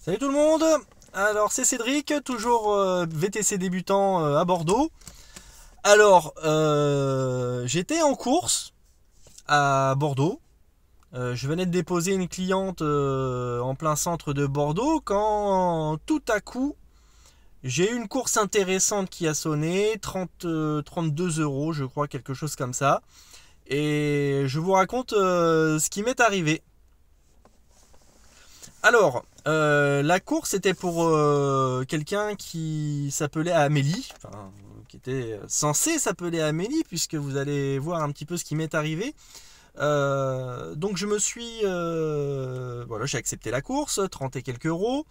Salut tout le monde. Alors c'est Cédric, toujours VTC débutant à Bordeaux. Alors j'étais en course à Bordeaux. Je venais de déposer une cliente en plein centre de Bordeaux quand tout à coup j'ai eu une course intéressante qui a sonné, 32 euros je crois, quelque chose comme ça. Et je vous raconte ce qui m'est arrivé. Alors, la course était pour quelqu'un qui s'appelait Amélie, enfin, qui était censé s'appeler Amélie, puisque vous allez voir un petit peu ce qui m'est arrivé. Donc je me suis... voilà, j'ai accepté la course, 30 et quelques euros.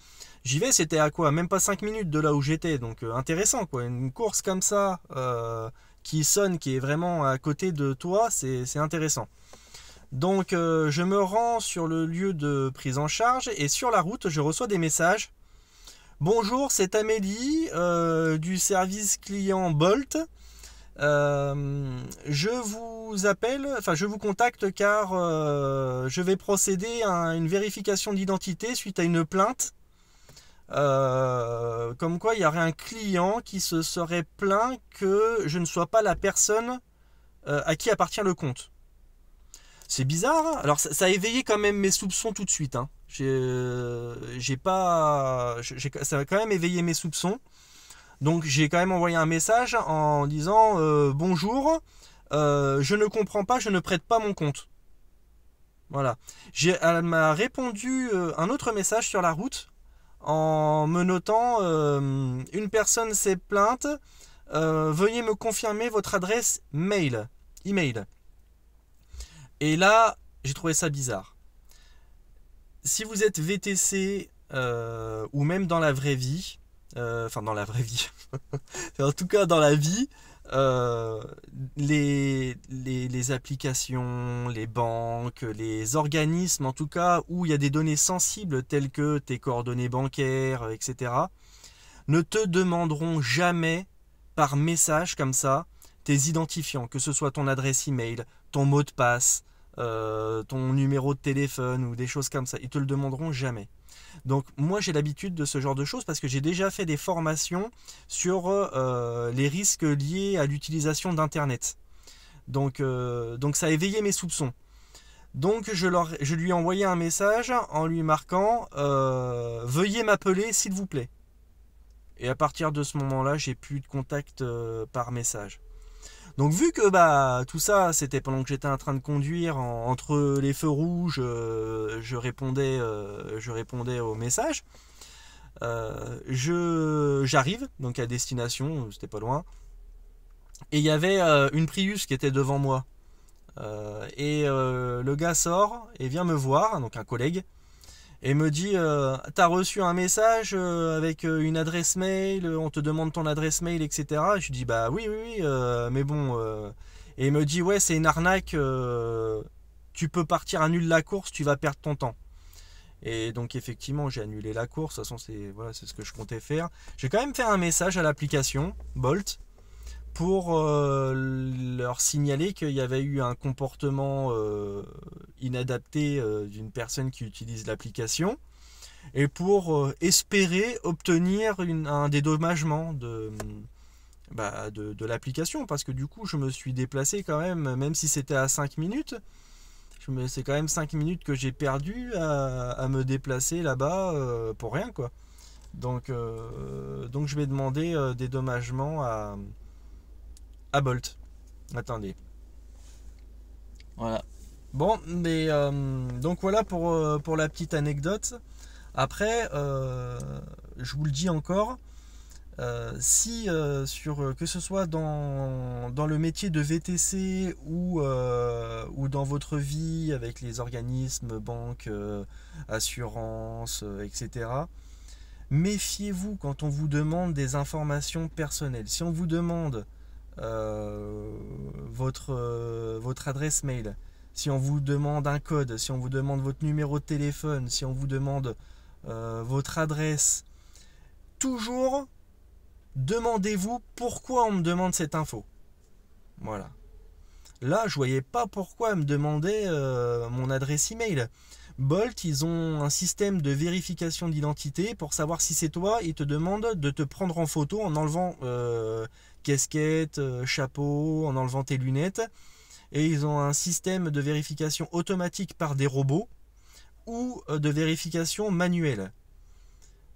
J'y vais, c'était à quoi? Même pas 5 minutes de là où j'étais, donc intéressant quoi. Une course comme ça, qui sonne, qui est vraiment à côté de toi, c'est intéressant. Donc je me rends sur le lieu de prise en charge et sur la route je reçois des messages. Bonjour, c'est Amélie du service client Bolt. Je vous appelle, enfin je vous contacte car je vais procéder à une vérification d'identité suite à une plainte. Comme quoi il y aurait un client qui se serait plaint que je ne sois pas la personne à qui appartient le compte. C'est bizarre, hein. Alors ça a éveillé quand même mes soupçons tout de suite, hein. Ça a quand même éveillé mes soupçons. Donc j'ai quand même envoyé un message en disant bonjour, je ne comprends pas, je ne prête pas mon compte. Voilà. Elle m'a répondu un autre message sur la route en me notant une personne s'est plainte, veuillez me confirmer votre adresse email. Et là, j'ai trouvé ça bizarre. Si vous êtes VTC ou même dans la vraie vie, enfin dans la vraie vie, en tout cas dans la vie, les applications, les banques, les organismes en tout cas où il y a des données sensibles telles que tes coordonnées bancaires, etc., ne te demanderont jamais par message comme ça tes identifiants, que ce soit ton adresse email, ton mot de passe, ton numéro de téléphone ou des choses comme ça. Ils te le demanderont jamais. Donc moi j'ai l'habitude de ce genre de choses parce que j'ai déjà fait des formations sur les risques liés à l'utilisation d'Internet. Donc ça a éveillé mes soupçons. Donc je lui ai envoyé un message en lui marquant veuillez m'appeler s'il vous plaît. Et à partir de ce moment-là, j'ai plus de contact par message. Donc vu que tout ça c'était pendant que j'étais en train de conduire entre les feux rouges, je répondais aux messages. J'arrive donc à destination, c'était pas loin, et il y avait une Prius qui était devant moi. Le gars sort et vient me voir, donc un collègue, et me dit t'as reçu un message avec une adresse mail, on te demande ton adresse mail, etc. Et je lui dis bah oui, mais bon. Et il me dit ouais, c'est une arnaque, tu peux partir, annule la course, tu vas perdre ton temps. Et donc effectivement j'ai annulé la course, de toute façon c'est ce que je comptais faire. J'ai quand même fait un message à l'application Bolt pour leur signaler qu'il y avait eu un comportement inadapté d'une personne qui utilise l'application et pour espérer obtenir un dédommagement de l'application, parce que du coup je me suis déplacé quand même si c'était à 5 minutes, c'est quand même 5 minutes que j'ai perdu à me déplacer là-bas pour rien quoi. Donc je vais demander dédommagement à Bolt. Attendez. Voilà. Bon, mais donc voilà pour la petite anecdote. Après, je vous le dis encore, si que ce soit dans le métier de VTC ou dans votre vie avec les organismes, banques, assurances, etc., méfiez-vous quand on vous demande des informations personnelles. Si on vous demande votre adresse mail, si on vous demande un code, si on vous demande votre numéro de téléphone, si on vous demande votre adresse, toujours demandez-vous pourquoi on me demande cette info. Voilà. Là, je voyais pas pourquoi elle me demandait mon adresse email. Bolt, ils ont un système de vérification d'identité. Pour savoir si c'est toi, ils te demandent de te prendre en photo en enlevant casquette, chapeau, en enlevant tes lunettes. Et ils ont un système de vérification automatique par des robots ou de vérification manuelle.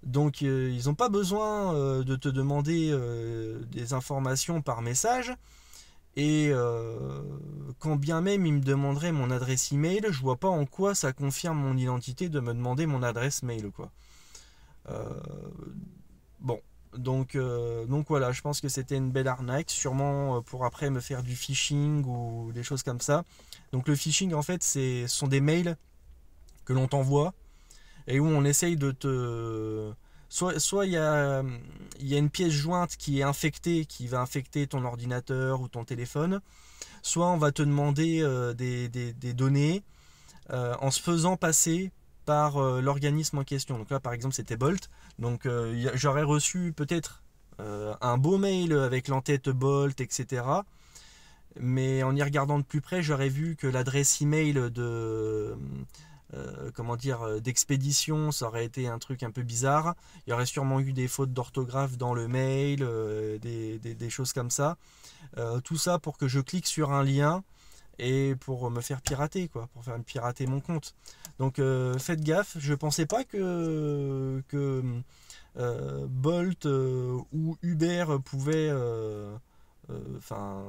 Donc ils n'ont pas besoin de te demander des informations par message. Et quand bien même il me demanderait mon adresse email, je vois pas en quoi ça confirme mon identité de me demander mon adresse mail, quoi. Euh, bon, donc voilà, je pense que c'était une belle arnaque, sûrement pour après me faire du phishing ou des choses comme ça. Donc le phishing, en fait, ce sont des mails que l'on t'envoie et où on essaye de te... Soit il y a une pièce jointe qui est infectée, qui va infecter ton ordinateur ou ton téléphone, soit on va te demander des données en se faisant passer par l'organisme en question. Donc là, par exemple, c'était Bolt. Donc j'aurais reçu peut-être un beau mail avec l'entête Bolt, etc. Mais en y regardant de plus près, j'aurais vu que l'adresse email de comment dire, d'expédition, ça aurait été un truc un peu bizarre. Il y aurait sûrement eu des fautes d'orthographe dans le mail, des choses comme ça. Tout ça pour que je clique sur un lien et pour me faire pirater, quoi, pour faire pirater mon compte. Donc faites gaffe, je pensais pas que Bolt ou Uber pouvaient enfin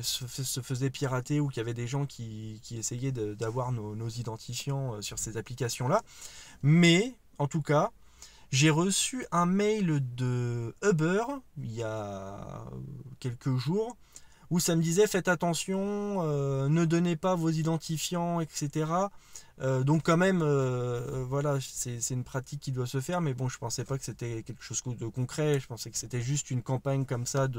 se faisait pirater ou qu'il y avait des gens qui essayaient d'avoir nos identifiants sur ces applications-là. Mais, en tout cas, j'ai reçu un mail de Uber il y a quelques jours où ça me disait faites attention, ne donnez pas vos identifiants, etc. Donc quand même, voilà, c'est une pratique qui doit se faire, mais bon, je pensais pas que c'était quelque chose de concret, je pensais que c'était juste une campagne comme ça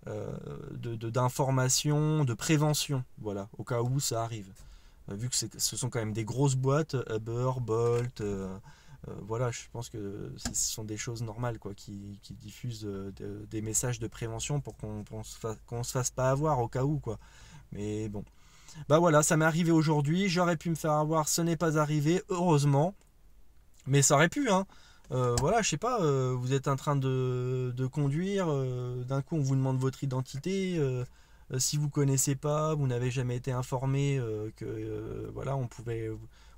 d'information, de prévention, voilà, au cas où ça arrive. Vu que ce sont quand même des grosses boîtes, Uber, Bolt, voilà, je pense que ce sont des choses normales, quoi, qui diffusent des messages de prévention pour qu'on se fasse pas avoir au cas où, quoi. Mais bon, bah voilà, ça m'est arrivé aujourd'hui, j'aurais pu me faire avoir, ce n'est pas arrivé, heureusement, mais ça aurait pu, hein. Voilà, je sais pas, vous êtes en train de conduire, d'un coup on vous demande votre identité, si vous connaissez pas, vous n'avez jamais été informé que voilà, on pouvait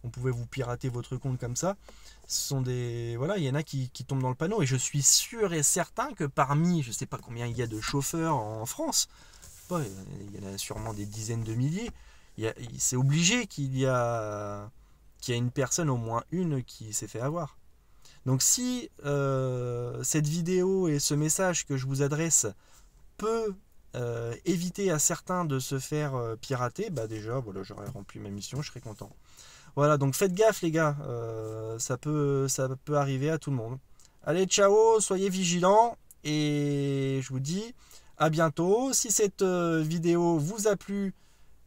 vous pirater votre compte comme ça. Ce sont des, voilà, il y en a qui tombent dans le panneau et je suis sûr et certain que parmi, je sais pas combien il y a de chauffeurs en France, je sais pas, il y en a sûrement des dizaines de milliers. C'est obligé qu'il y a une personne, au moins une, qui s'est fait avoir. Donc si cette vidéo et ce message que je vous adresse peut éviter à certains de se faire pirater, bah déjà voilà, j'aurais rempli ma mission, je serais content. Voilà, donc faites gaffe les gars, ça peut arriver à tout le monde. Allez, ciao, soyez vigilants et je vous dis à bientôt. Si cette vidéo vous a plu,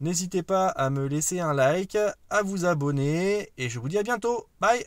n'hésitez pas à me laisser un like, à vous abonner et je vous dis à bientôt. Bye.